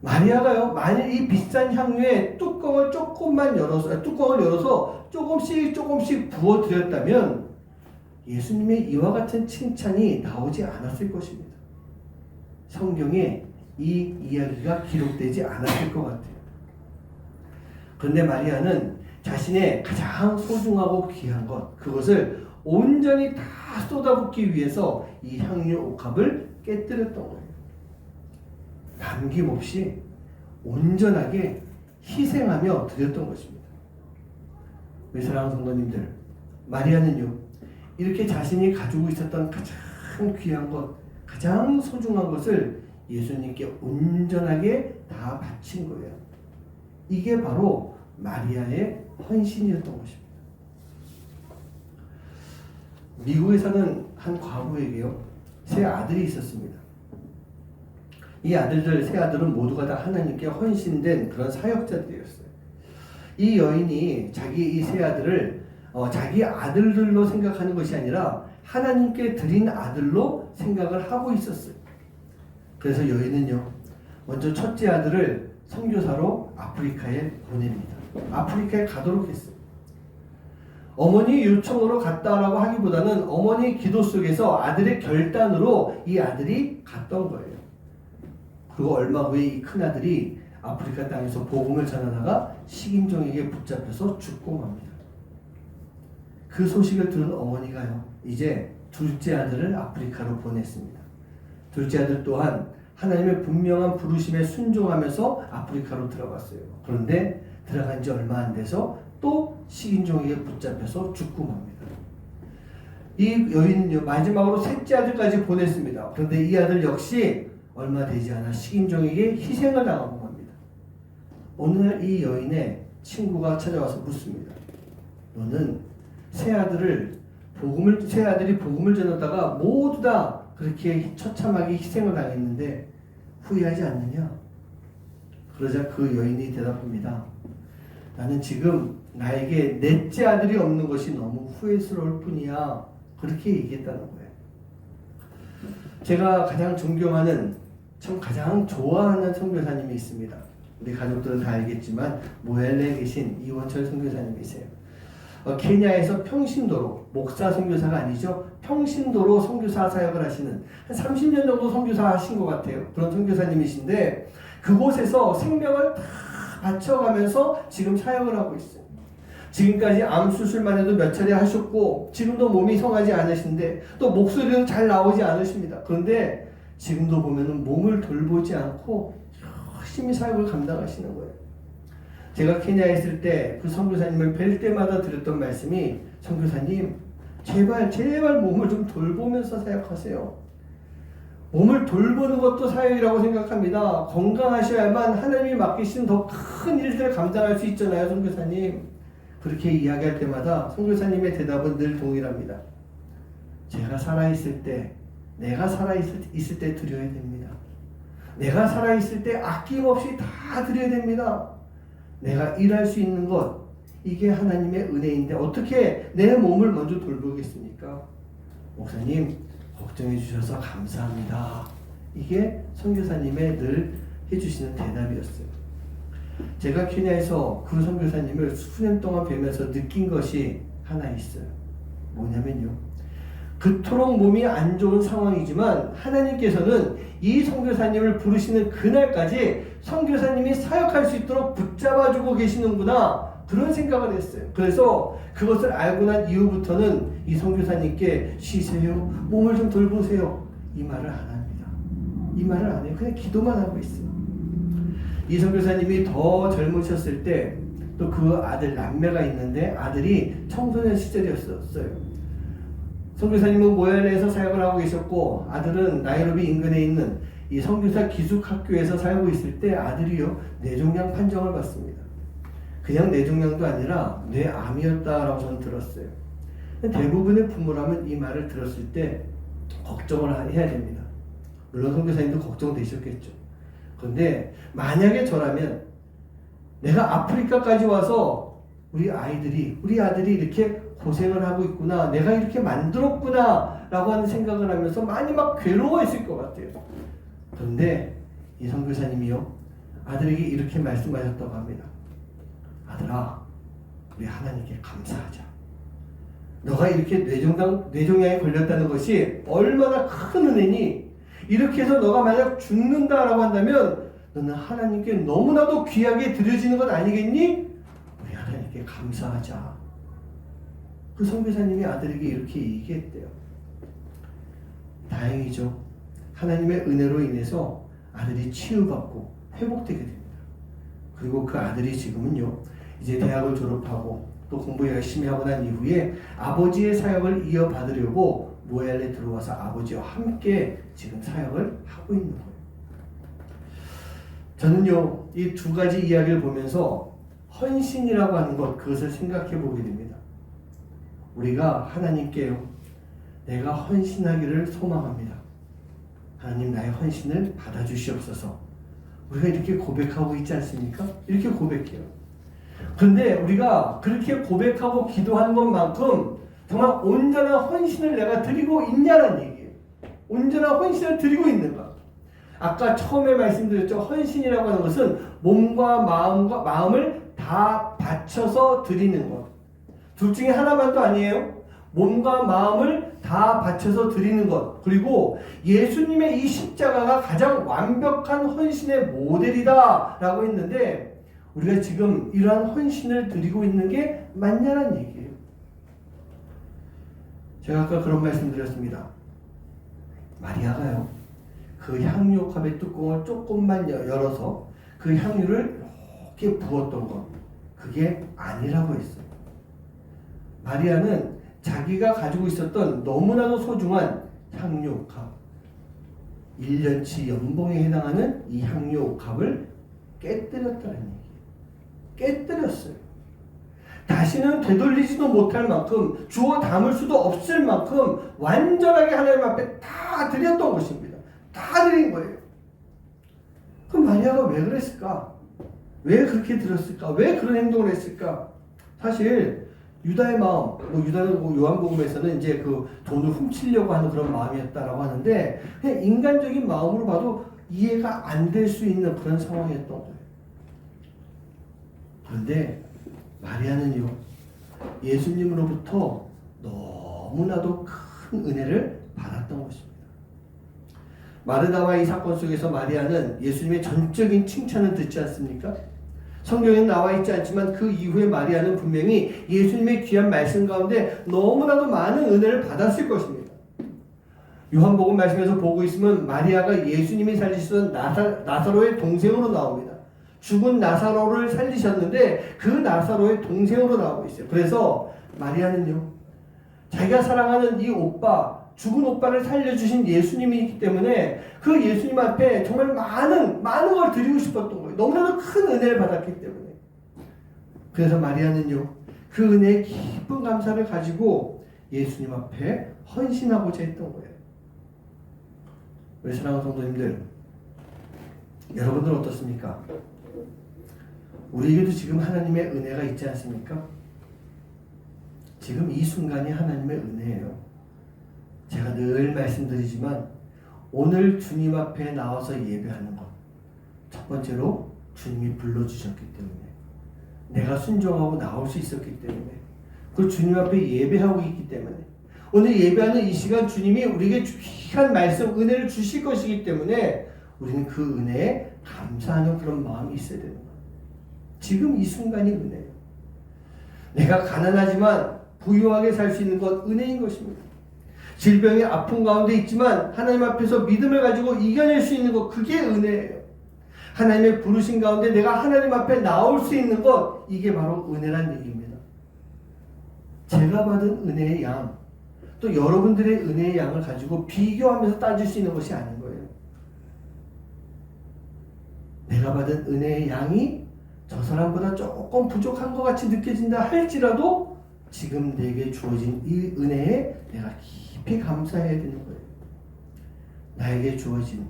마리아가요, 만일 이 비싼 향유에 뚜껑을 열어서 조금씩 부어드렸다면 예수님의 이와 같은 칭찬이 나오지 않았을 것입니다. 성경에 이 이야기가 기록되지 않았을 것 같아요. 그런데 마리아는 자신의 가장 소중하고 귀한 것, 그것을 온전히 다 쏟아붓기 위해서 이 향유 옥합을 깨뜨렸던 거예요. 남김없이 온전하게 희생하며 드렸던 것입니다. 우리 사랑하는 성도님들, 마리아는요, 이렇게 자신이 가지고 있었던 가장 귀한 것, 가장 소중한 것을 예수님께 온전하게 다 바친 거예요. 이게 바로 마리아의 헌신이었던 것입니다. 미국에 사는 한 과부에게요, 3 아들이 있었습니다. 이 세 아들은 모두가 다 하나님께 헌신된 그런 사역자들이었어요. 이 여인이 자기 이 3 아들을 자기 아들들로 생각하는 것이 아니라 하나님께 드린 아들로 생각을 하고 있었어요. 그래서 여인은요, 먼저 첫째 아들을 선교사로 아프리카에 보냅니다. 아프리카에 가도록 했어요. 어머니 요청으로 갔다라고 하기보다는 어머니 기도 속에서 아들의 결단으로 이 아들이 갔던 거예요. 그리고 얼마 후에 이 큰아들이 아프리카 땅에서 복음을 전하다가 식인종에게 붙잡혀서 죽고 맙니다. 그 소식을 들은 어머니가요, 이제 둘째 아들을 아프리카로 보냈습니다. 둘째 아들 또한 하나님의 분명한 부르심에 순종하면서 아프리카로 들어갔어요. 그런데 들어간 지 얼마 안 돼서 또 식인종에게 붙잡혀서 죽고 맙니다. 이 여인은요, 마지막으로 셋째 아들까지 보냈습니다. 그런데 이 아들 역시 얼마 되지 않아 식인종에게 희생을 당하고 맙니다. 어느 날 이 여인의 친구가 찾아와서 묻습니다. 너는 세 아들이 복음을 전하다가 모두 다 그렇게 처참하게 희생을 당했는데 후회하지 않느냐? 그러자 그 여인이 대답합니다. 나는 지금 나에게 넷째 아들이 없는 것이 너무 후회스러울 뿐이야. 그렇게 얘기했다는 거예요. 제가 가장 존경하는, 참 가장 좋아하는 선교사님이 있습니다. 우리 가족들은 다 알겠지만 모엘레에 계신 이원철 선교사님이세요. 케냐에서 평신도로, 목사 선교사가 아니죠, 평신도로 선교사 사역을 하시는, 한 30년 정도 선교사 하신 것 같아요. 그런 선교사님이신데 그곳에서 생명을 다 갖춰가면서 지금 사역을 하고 있어요. 지금까지 암 수술만 해도 몇 차례 하셨고 지금도 몸이 성하지 않으신데 또 목소리도 잘 나오지 않으십니다. 그런데 지금도 보면은 몸을 돌보지 않고 열심히 사역을 감당하시는 거예요. 제가 케냐에 있을 때 그 선교사님을 뵐 때마다 드렸던 말씀이, 선교사님 제발 몸을 좀 돌보면서 사역하세요. 몸을 돌보는 것도 사역이라고 생각합니다. 건강하셔야만 하나님이 맡기신 더 큰 일들을 감당할 수 있잖아요, 선교사님. 그렇게 이야기할 때마다 선교사님의 대답은 늘 동일합니다. 제가 살아있을 때, 내가 살아있을 때 드려야 됩니다. 내가 살아있을 때 아낌없이 다 드려야 됩니다. 내가 일할 수 있는 것, 이게 하나님의 은혜인데 어떻게 내 몸을 먼저 돌보겠습니까? 목사님 걱정해 주셔서 감사합니다. 이게 선교사님의 늘 해주시는 대답이었어요. 제가 케냐에서 그 선교사님을 수년 동안 뵈면서 느낀 것이 하나 있어요. 뭐냐면요, 그토록 몸이 안 좋은 상황이지만 하나님께서는 이 선교사님을 부르시는 그날까지 선교사님이 사역할 수 있도록 붙잡아주고 계시는구나, 그런 생각을 했어요. 그래서 그것을 알고 난 이후부터는 이 선교사님께 쉬세요, 몸을 좀 돌보세요, 이 말을 안 합니다. 이 말을 안 해요. 그냥 기도만 하고 있어요. 이 선교사님이 더 젊으셨을 때 또 그 아들 남매가 있는데 아들이 청소년 시절이었어요. 선교사님은 모야레에서 사역을 하고 계셨고 아들은 나이로비 인근에 있는 이 선교사 기숙학교에서 살고 있을 때 아들이요, 뇌종양 판정을 받습니다. 그냥 뇌종양도 아니라 뇌암이었다라고 저는 들었어요. 대부분의 부모라면 이 말을 들었을 때 걱정을 해야 됩니다. 물론 선교사님도 걱정되셨겠죠. 그런데 만약에 저라면 내가 아프리카까지 와서 우리 아들이 이렇게 고생을 하고 있구나, 내가 이렇게 만들었구나 라고 하는 생각을 하면서 많이 막 괴로워했을 것 같아요. 그런데 이 선교사님이요, 아들에게 이렇게 말씀하셨다고 합니다. 아들아, 우리 하나님께 감사하자. 너가 이렇게 뇌종양에 걸렸다는 것이 얼마나 큰 은혜니, 이렇게 해서 너가 만약 죽는다라고 한다면 너는 하나님께 너무나도 귀하게 드려지는 것 아니겠니? 우리 하나님께 감사하자. 그 선교사님이 아들에게 이렇게 얘기했대요. 다행이죠. 하나님의 은혜로 인해서 아들이 치유받고 회복되게 됩니다. 그리고 그 아들이 지금은요, 이제 대학을 졸업하고 또 공부 열심히 하고 난 이후에 아버지의 사역을 이어받으려고 모야레에 들어와서 아버지와 함께 지금 사역을 하고 있는 거예요. 저는요, 이 두 가지 이야기를 보면서 헌신이라고 하는 것, 그것을 생각해 보게 됩니다. 우리가 하나님께요, 내가 헌신하기를 소망합니다. 하나님, 나의 헌신을 받아주시옵소서. 우리가 이렇게 고백하고 있지 않습니까? 이렇게 고백해요. 그런데 우리가 그렇게 고백하고 기도하는 것만큼 정말 온전한 헌신을 내가 드리고 있냐는 얘기예요. 온전한 헌신을 드리고 있는가? 아까 처음에 말씀드렸죠. 헌신이라고 하는 것은 몸과 마음을 다 바쳐서 드리는 것. 둘 중에 하나만도 아니에요. 몸과 마음을 다 바쳐서 드리는 것. 그리고 예수님의 이 십자가가 가장 완벽한 헌신의 모델이다 라고 했는데, 우리가 지금 이러한 헌신을 드리고 있는 게 맞냐는 얘기예요. 제가 아까 그런 말씀 드렸습니다. 마리아가요, 그 향유컵의 뚜껑을 조금만 열어서 그 향유를 이렇게 부었던 것, 그게 아니라고 했어요. 마리아는 자기가 가지고 있었던 너무나도 소중한 향유옥합, 1년치 연봉에 해당하는 이 향유옥합을 깨뜨렸다는 얘기예요. 깨뜨렸어요. 다시는 되돌리지도 못할 만큼, 주워 담을 수도 없을 만큼 완전하게 하나님 앞에 다 드렸던 것입니다. 다 드린 거예요. 그럼 마리아가 왜 그랬을까? 왜 그렇게 들었을까? 왜 그런 행동을 했을까? 사실 유다의 마음, 유다는 요한복음에서는 이제 그 돈을 훔치려고 하는 그런 마음이었다라고 하는데, 그냥 인간적인 마음으로 봐도 이해가 안 될 수 있는 그런 상황이었던 거예요. 그런데 마리아는요, 예수님으로부터 너무나도 큰 은혜를 받았던 것입니다. 마르다와 이 사건 속에서 마리아는 예수님의 전적인 칭찬을 듣지 않습니까? 성경에는 나와 있지 않지만 그 이후에 마리아는 분명히 예수님의 귀한 말씀 가운데 너무나도 많은 은혜를 받았을 것입니다. 요한복음 말씀에서 보고 있으면 마리아가 예수님이 살리시던 나사로의 동생으로 나옵니다. 죽은 나사로를 살리셨는데 그 나사로의 동생으로 나오고 있어요. 그래서 마리아는요, 자기가 사랑하는 이 오빠, 죽은 오빠를 살려주신 예수님이 있기 때문에 그 예수님 앞에 정말 많은 걸 드리고 싶었던 거예요. 너무나도 큰 은혜를 받았기 때문에. 그래서 마리아는요, 그 은혜의 깊은 감사를 가지고 예수님 앞에 헌신하고자 했던 거예요. 우리 사랑하는 성도님들, 여러분들 어떻습니까? 우리에게도 지금 하나님의 은혜가 있지 않습니까? 지금 이 순간이 하나님의 은혜예요. 제가 늘 말씀드리지만 오늘 주님 앞에 나와서 예배하는 것, 첫 번째로 주님이 불러주셨기 때문에, 내가 순종하고 나올 수 있었기 때문에, 그 주님 앞에 예배하고 있기 때문에, 오늘 예배하는 이 시간 주님이 우리에게 귀한 말씀, 은혜를 주실 것이기 때문에 우리는 그 은혜에 감사하는 그런 마음이 있어야 되는 거예요. 지금 이 순간이 은혜예요. 내가 가난하지만 부유하게 살 수 있는 것 은혜인 것입니다. 질병의 아픔 가운데 있지만 하나님 앞에서 믿음을 가지고 이겨낼 수 있는 것, 그게 은혜예요. 하나님의 부르신 가운데 내가 하나님 앞에 나올 수 있는 것, 이게 바로 은혜란 얘기입니다. 제가 받은 은혜의 양, 또 여러분들의 은혜의 양을 가지고 비교하면서 따질 수 있는 것이 아닌 거예요. 내가 받은 은혜의 양이 저 사람보다 조금 부족한 것 같이 느껴진다 할지라도 지금 내게 주어진 이 은혜에 내가 깊이 감사해야 되는 거예요. 나에게 주어진,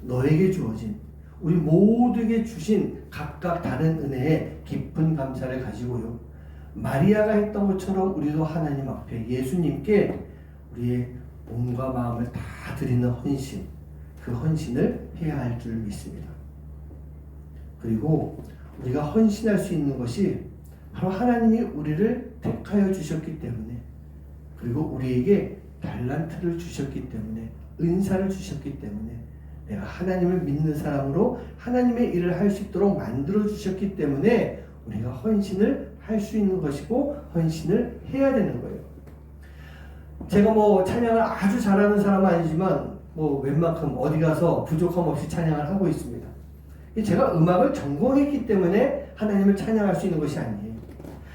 너에게 주어진, 우리 모두에게 주신 각각 다른 은혜에 깊은 감사를 가지고요, 마리아가 했던 것처럼 우리도 하나님 앞에 예수님께 우리의 몸과 마음을 다 드리는 헌신, 그 헌신을 해야 할 줄 믿습니다. 그리고 우리가 헌신할 수 있는 것이 바로 하나님이 우리를 택하여 주셨기 때문에, 그리고 우리에게 달란트를 주셨기 때문에, 은사를 주셨기 때문에, 내가 하나님을 믿는 사람으로 하나님의 일을 할 수 있도록 만들어 주셨기 때문에 우리가 헌신을 할 수 있는 것이고 헌신을 해야 되는 거예요. 제가 찬양을 아주 잘하는 사람은 아니지만 웬만큼 어디 가서 부족함 없이 찬양을 하고 있습니다. 제가 음악을 전공했기 때문에 하나님을 찬양할 수 있는 것이 아니에요.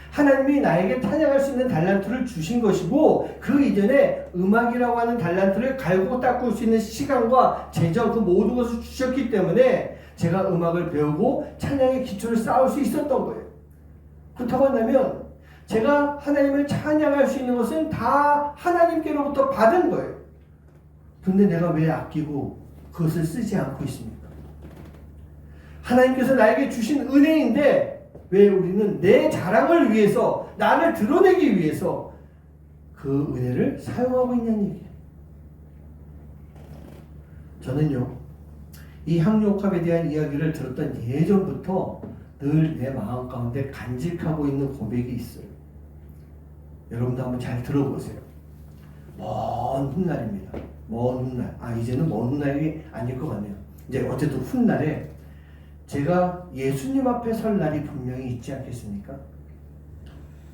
하나님이 나에게 찬양할 수 있는 달란트를 주신 것이고, 그 이전에 음악이라고 하는 달란트를 갈고 닦을 수 있는 시간과 재정, 그 모든 것을 주셨기 때문에 제가 음악을 배우고 찬양의 기초를 쌓을 수 있었던 거예요. 그렇다고 한다면 제가 하나님을 찬양할 수 있는 것은 다 하나님께로부터 받은 거예요. 근데 내가 왜 아끼고 그것을 쓰지 않고 있습니까? 하나님께서 나에게 주신 은혜인데 왜 우리는 내 자랑을 위해서, 나를 드러내기 위해서 그 은혜를 사용하고 있냐는 얘기예요. 저는요, 이 향유옥합에 대한 이야기를 들었던 예전부터 늘 내 마음 가운데 간직하고 있는 고백이 있어요. 여러분도 한번 잘 들어보세요. 먼 훗날입니다. 먼 훗날. 이제는 먼 훗날이 아닐 것 같네요. 이제 어쨌든 훗날에 제가 예수님 앞에 설 날이 분명히 있지 않겠습니까?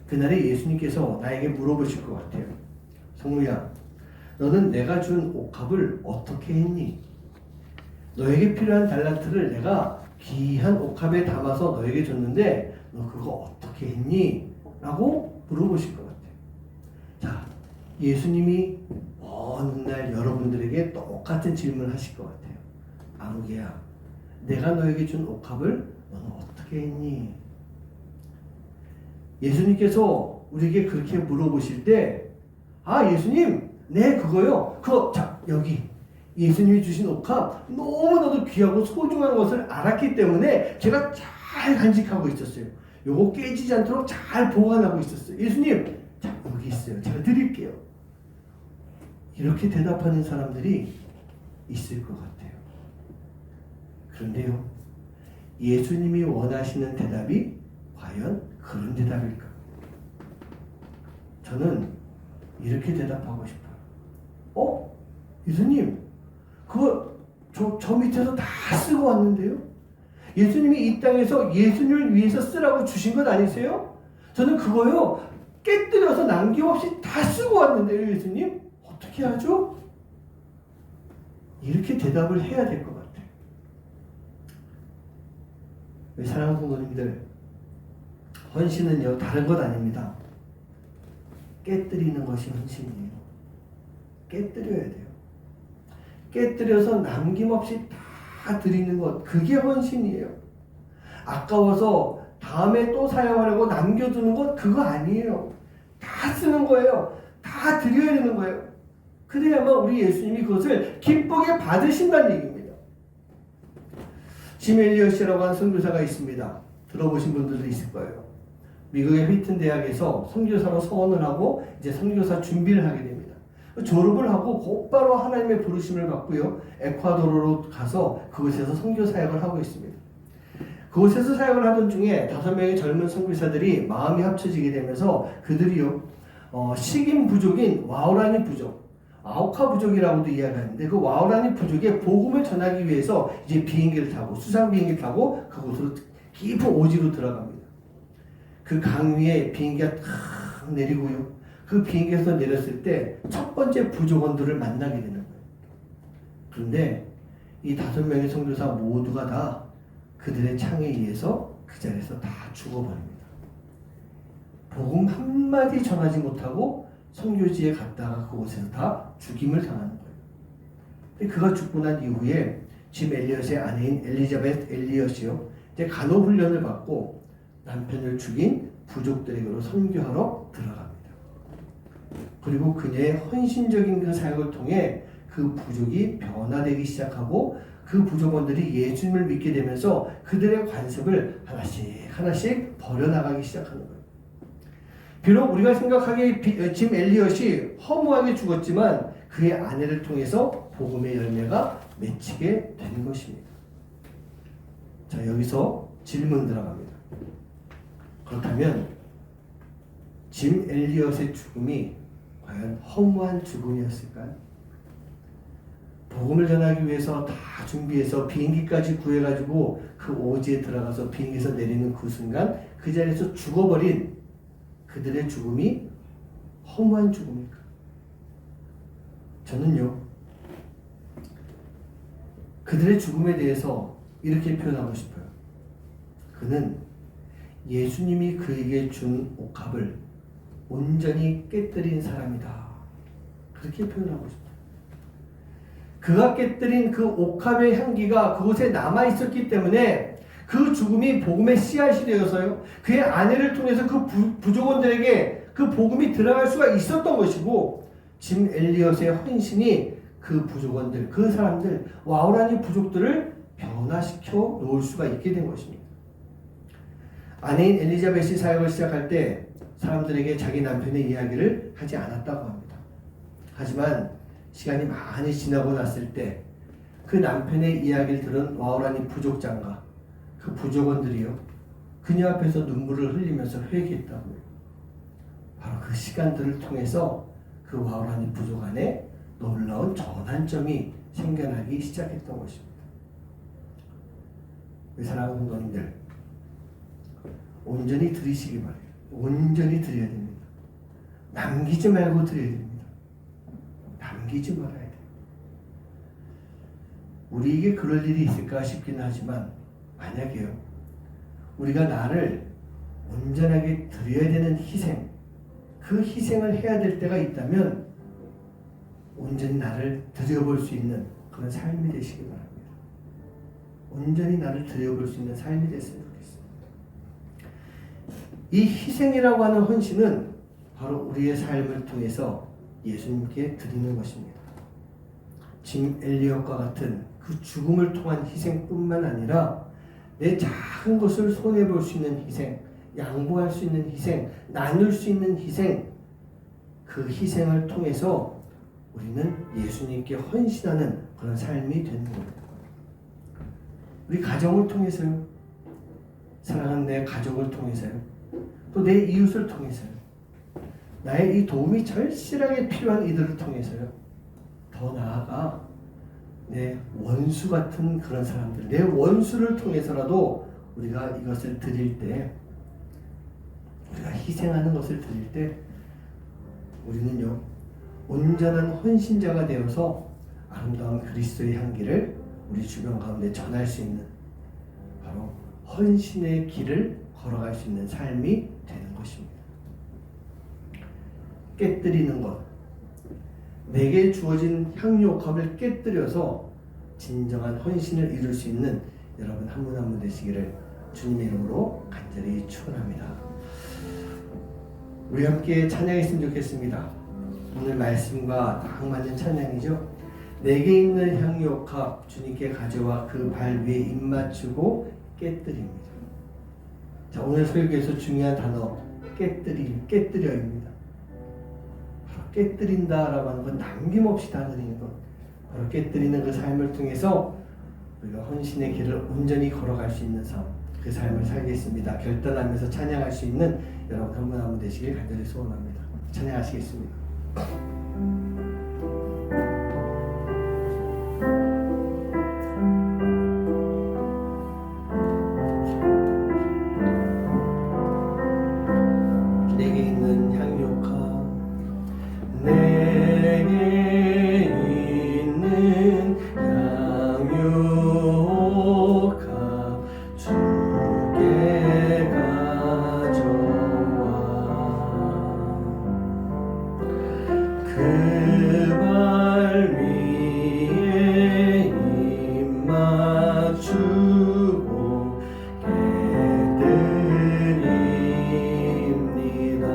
그날에 예수님께서 나에게 물어보실 것 같아요. 성우야, 너는 내가 준 옥합을 어떻게 했니? 너에게 필요한 달란트를 내가 귀한 옥합에 담아서 너에게 줬는데 너 그거 어떻게 했니? 라고 물어보실 것 같아요. 자, 예수님이 먼 훗날 여러분들에게 똑같은 질문을 하실 것 같아요. 아무개야, 내가 너에게 준 옥합을 너는 어떻게 했니? 예수님께서 우리에게 그렇게 물어보실 때, 예수님, 네, 그거요. 자, 여기 예수님이 주신 옥합 너무나도 귀하고 소중한 것을 알았기 때문에 제가 잘 간직하고 있었어요. 요거 깨지지 않도록 잘 보관하고 있었어요. 예수님, 자, 여기 있어요. 제가 드릴게요. 이렇게 대답하는 사람들이 있을 것 같아요. 그런데요, 예수님이 원하시는 대답이 과연 그런 대답일까? 저는 이렇게 대답하고 싶어요. 예수님, 그거 저 밑에서 다 쓰고 왔는데요? 예수님이 이 땅에서 예수님을 위해서 쓰라고 주신 것 아니세요? 저는 그거요 깨뜨려서 남김없이 다 쓰고 왔는데요. 예수님 어떻게 하죠? 이렇게 대답을 해야 될 것 같아요. 사랑하는 성도님들, 헌신은요 다른 것 아닙니다. 깨뜨리는 것이 헌신이에요. 깨뜨려야 돼요. 깨뜨려서 남김없이 다 드리는 것, 그게 헌신이에요. 아까워서 다음에 또 사용하려고 남겨두는 것, 그거 아니에요. 다 쓰는 거예요. 다 드려야 되는 거예요. 그래야만 우리 예수님이 그것을 기쁘게 받으신다는 얘기입니다. 짐 엘리엇이라고 하는 선교사가 있습니다. 들어보신 분들도 있을 거예요. 미국의 휘튼 대학에서 선교사로 서원을 하고 이제 선교사 준비를 하게 됩니다. 졸업을 하고 곧바로 하나님의 부르심을 받고요. 에콰도르로 가서 그곳에서 선교 사역을 하고 있습니다. 그곳에서 사역을 하던 중에 5명의 젊은 선교사들이 마음이 합쳐지게 되면서 그들이요 식인 부족인 와우라니 부족, 아오카 부족이라고도 이야기하는데 그 와우라니 부족에 복음을 전하기 위해서 이제 비행기를 타고 수상 비행기를 타고 그곳으로 깊은 오지로 들어갑니다. 그 강 위에 비행기가 탁 내리고요. 그 비행기에서 내렸을 때 첫 번째 부족원들을 만나게 되는 거예요. 그런데 이 5명의 선교사 모두가 다 그들의 창에 의해서 그 자리에서 다 죽어버립니다. 복음 한마디 전하지 못하고 선교지에 갔다가 그곳에서 다 죽임을 당하는 거예요. 근데 그가 죽고 난 이후에 짐 엘리엇의 아내인 엘리자베스 엘리엇이요 이제 간호 훈련을 받고 남편을 죽인 부족들에게로 선교하러 들어갑니다. 그리고 그녀의 헌신적인 그 사역을 통해 그 부족이 변화되기 시작하고 그 부족원들이 예수님을 믿게 되면서 그들의 관습을 하나씩 버려나가기 시작하는 거예요. 비록 우리가 생각하기에 짐 엘리엇이 허무하게 죽었지만 그의 아내를 통해서 복음의 열매가 맺히게 된 것입니다. 자, 여기서 질문 들어갑니다. 그렇다면 짐 엘리엇의 죽음이 과연 허무한 죽음이었을까요? 복음을 전하기 위해서 다 준비해서 비행기까지 구해가지고 그 오지에 들어가서 비행기에서 내리는 그 순간 그 자리에서 죽어버린 그들의 죽음이 허무한 죽음일까? 저는요 그들의 죽음에 대해서 이렇게 표현하고 싶어요. 그는 예수님이 그에게 준 옥합을 온전히 깨뜨린 사람이다. 그렇게 표현하고 싶어요. 그가 깨뜨린 그 옥합의 향기가 그곳에 남아있었기 때문에 그 죽음이 복음의 씨앗이 되어서요. 그의 아내를 통해서 그 부족원들에게 그 복음이 들어갈 수가 있었던 것이고 짐 엘리엇의 헌신이 그 부족원들, 그 사람들, 와우라니 부족들을 변화시켜 놓을 수가 있게 된 것입니다. 아내인 엘리자벳이 사역을 시작할 때 사람들에게 자기 남편의 이야기를 하지 않았다고 합니다. 하지만 시간이 많이 지나고 났을 때 그 남편의 이야기를 들은 와우라니 부족장과 그 부족원들이요 그녀 앞에서 눈물을 흘리면서 회개했다고요. 바로 그 시간들을 통해서 그 와우라니 부족 안에 놀라운 전환점이 생겨나기 시작했던 것입니다. 사랑하는 성도님들, 온전히 드리시기 바래요. 온전히 드려야 됩니다. 남기지 말고 드려야 됩니다. 남기지 말아야 돼요. 우리에게 그럴 일이 있을까 싶긴 하지만 만약에요 우리가 나를 온전하게 드려야 되는 희생, 그 희생을 해야 될 때가 있다면 온전히 나를 드려볼 수 있는 그런 삶이 되시기 바랍니다. 온전히 나를 드려볼 수 있는 삶이 됐으면 좋겠습니다. 이 희생이라고 하는 헌신은 바로 우리의 삶을 통해서 예수님께 드리는 것입니다. 짐 엘리엇과 같은 그 죽음을 통한 희생뿐만 아니라 내 작은 것을 손해볼 수 있는 희생, 양보할 수 있는 희생, 나눌 수 있는 희생, 그 희생을 통해서 우리는 예수님께 헌신하는 그런 삶이 되는 겁니다. 우리 가정을 통해서요, 사랑하는 내 가족을 통해서요, 또 내 이웃을 통해서요, 나의 이 도움이 절실하게 필요한 이들을 통해서요, 더 나아가 내 원수 같은 그런 사람들, 내 원수를 통해서라도 우리가 이것을 드릴 때, 우리가 희생하는 것을 드릴 때 우리는요 온전한 헌신자가 되어서 아름다운 그리스도의 향기를 우리 주변 가운데 전할 수 있는, 바로 헌신의 길을 걸어갈 수 있는 삶이 되는 것입니다. 깨뜨리는 것, 내게 주어진 향유옥합을 깨뜨려서 진정한 헌신을 이룰 수 있는 여러분 한 분 한 분 되시기를 주님의 이름으로 간절히 축원합니다. 우리 함께 찬양했으면 좋겠습니다. 오늘 말씀과 딱 맞는 찬양이죠. 내게 있는 향유옥합 주님께 가져와 그 발 위에 입 맞추고 깨뜨립니다. 자, 오늘 설교에서 중요한 단어 깨뜨려입니다. 바로 깨뜨린다라고 하는 건 남김없이 다 드리는 것, 바로 깨뜨리는 그 삶을 통해서 우리가 헌신의 길을 온전히 걸어갈 수 있는 삶, 그 삶을 살겠습니다. 결단하면서 찬양할 수 있는 여러분 한 분 한 분 되시길 간절히 소원합니다. 찬양하시겠습니다. 내게 있는 향유옥합, 내게 있는 향유옥합 주께 가져와 그 발 위에 입 맞추고 깨뜨립니다.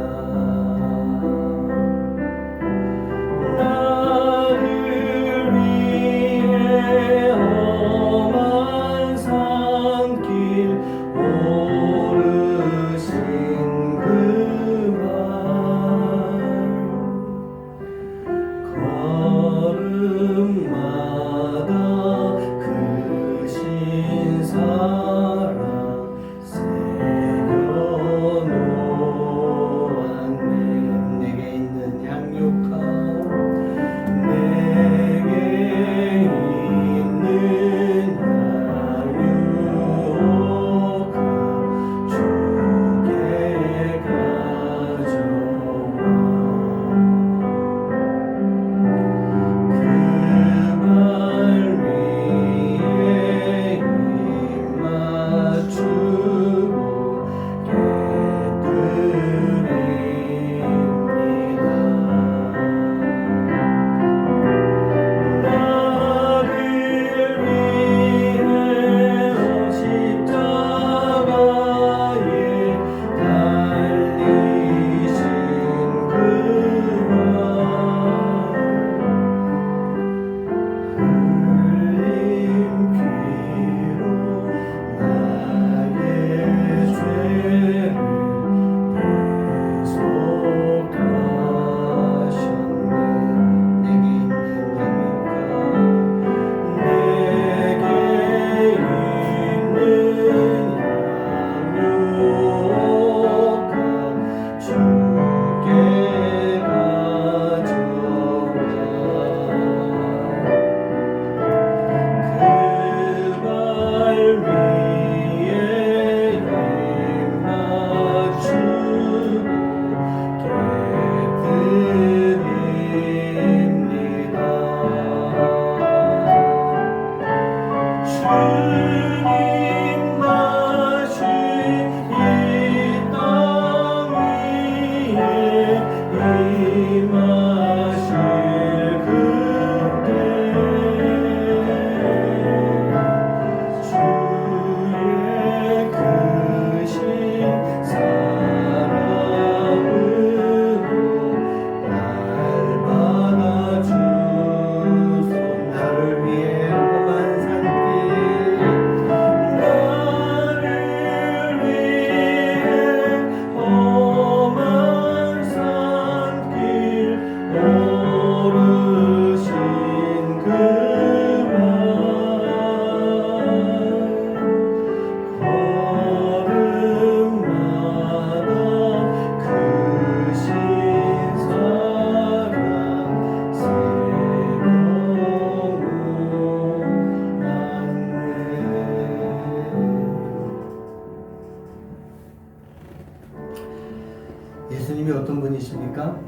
예수님이 어떤 분이십니까?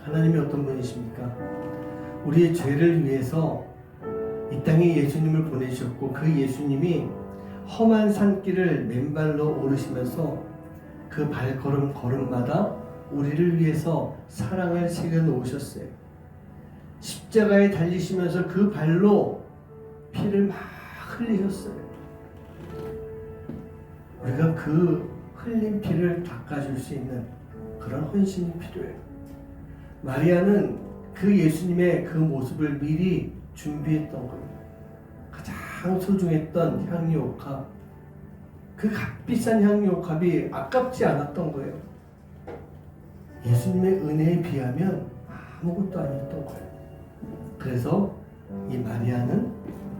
하나님이 어떤 분이십니까? 우리의 죄를 위해서 이 땅에 예수님을 보내주셨고 그 예수님이 험한 산길을 맨발로 오르시면서 그 발걸음 걸음마다 우리를 위해서 사랑을 새겨 놓으셨어요. 십자가에 달리시면서 그 발로 피를 막 흘리셨어요. 우리가 그 흘린 피를 닦아줄 수 있는 그런 헌신이 필요해요. 마리아는 그 예수님의 그 모습을 미리 준비했던 거예요. 가장 소중했던 향유옥합, 그 값비싼 향유옥합이 아깝지 않았던 거예요. 예수님의 은혜에 비하면 아무것도 아니었던 거예요. 그래서 이 마리아는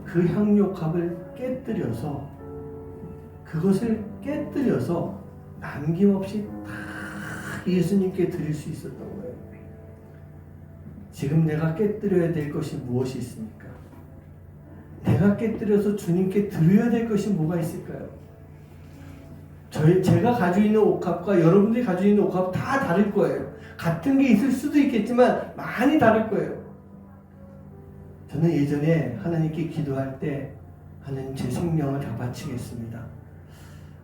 그 향유옥합을 깨뜨려서 그것을 깨뜨려서 남김없이 다 예수님께 드릴 수 있었던 거예요. 지금 내가 깨뜨려야 될 것이 무엇이 있습니까? 내가 깨뜨려서 주님께 드려야 될 것이 뭐가 있을까요? 제가 가지고 있는 옥합과 여러분들이 가지고 있는 옥합 다 다를 거예요. 같은 게 있을 수도 있겠지만 많이 다를 거예요. 저는 예전에 하나님께 기도할 때 하나님 제 생명을 다 바치겠습니다.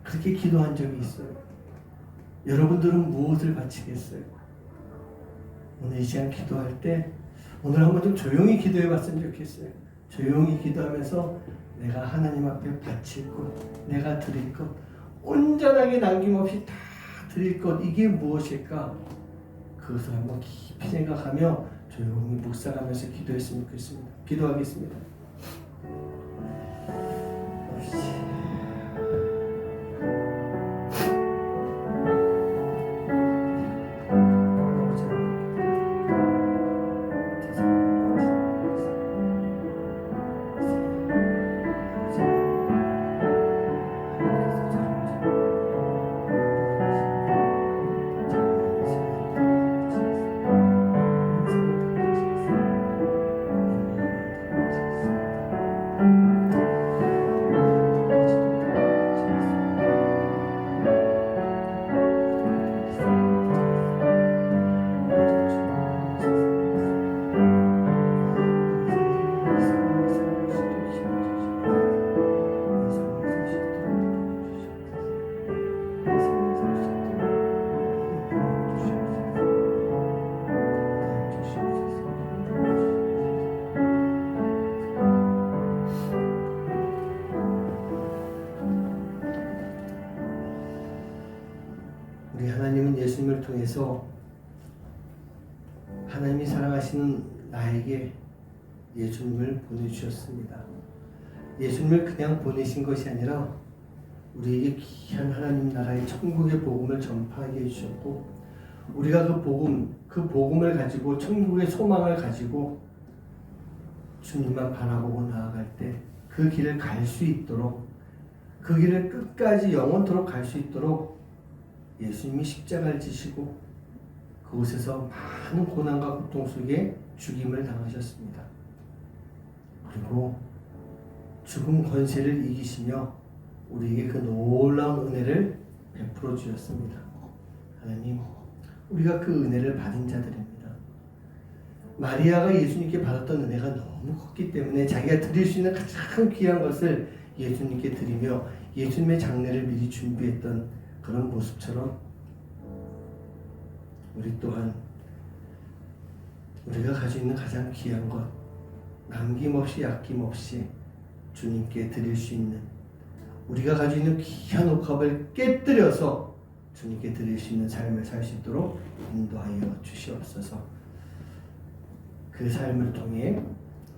그렇게 기도한 적이 있어요. 여러분들은 무엇을 바치겠어요? 오늘 이 시간 기도할 때 오늘 한번 좀 조용히 기도해 봤으면 좋겠어요. 조용히 기도하면서 내가 하나님 앞에 바칠 것, 내가 드릴 것, 온전하게 남김없이 다 드릴 것, 이게 무엇일까? 그것을 한번 깊이 생각하며 조용히 묵상하면서 기도했으면 좋겠습니다. 기도하겠습니다. 우리 하나님은 예수님을 통해서 하나님이 사랑하시는 나에게 예수님을 보내주셨습니다. 예수님을 그냥 보내신 것이 아니라 우리에게 귀한 하나님 나라의 천국의 복음을 전파하게 해주셨고, 우리가 그 복음을 가지고 천국의 소망을 가지고 주님만 바라보고 나아갈 때 그 길을 갈 수 있도록, 그 길을 끝까지 영원토록 갈 수 있도록 예수님이 십자가를 지시고 그곳에서 많은 고난과 고통 속에 죽임을 당하셨습니다. 그리고 죽음 권세를 이기시며 우리에게 그 놀라운 은혜를 베풀어 주셨습니다. 하나님, 우리가 그 은혜를 받은 자들입니다. 마리아가 예수님께 받았던 은혜가 너무 컸기 때문에 자기가 드릴 수 있는 가장 귀한 것을 예수님께 드리며 예수님의 장례를 미리 준비했던 그런 모습처럼 우리 또한 우리가 가지고 있는 가장 귀한 것, 남김없이 아낌없이 주님께 드릴 수 있는, 우리가 가지고 있는 귀한 옥합을 깨뜨려서 주님께 드릴 수 있는 삶을 살 수 있도록 인도하여 주시옵소서. 그 삶을 통해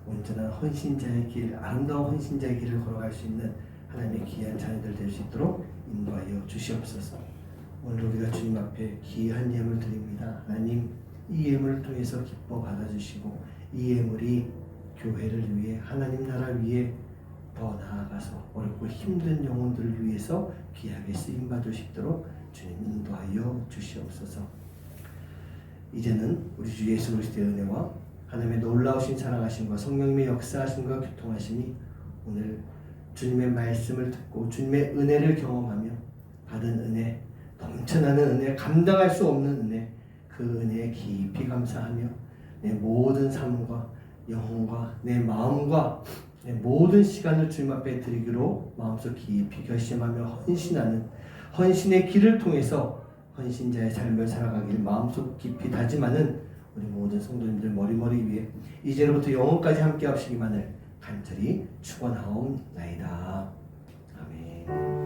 온전한 헌신자의 길, 아름다운 헌신자의 길을 걸어갈 수 있는 하나님의 귀한 자녀들 될 수 있도록 인도하여 주시옵소서. 오늘 우리가 주님 앞에 귀한 예물 드립니다. 하나님, 이 예물을 통해서 기뻐 받아주시고 이 예물이 교회를 위해, 하나님 나라 위해 더 나아가서 어렵고 힘든 영혼들을 위해서 귀하게 쓰임받을 수 있도록 주님 인도하여 주시옵소서. 이제는 우리 주 예수 그리스도의 은혜와 하나님의 놀라우신 사랑하심과 성령님의 역사하심과 교통하심이 오늘 주님의 말씀을 듣고 주님의 은혜를 경험하며 받은 은혜 더 넘쳐나는 은혜, 감당할 수 없는 은혜, 그 은혜에 깊이 감사하며 내 모든 삶과 영혼과 내 마음과 내 모든 시간을 주님 앞에 드리기로 마음속 깊이 결심하며 헌신하는 헌신의 길을 통해서 헌신자의 삶을 살아가길 마음속 깊이 다짐하는 우리 모든 성도님들 머리머리 위에 이제로부터 영원까지 함께 하시기만을 간절히 축원하옵나이다. 아멘.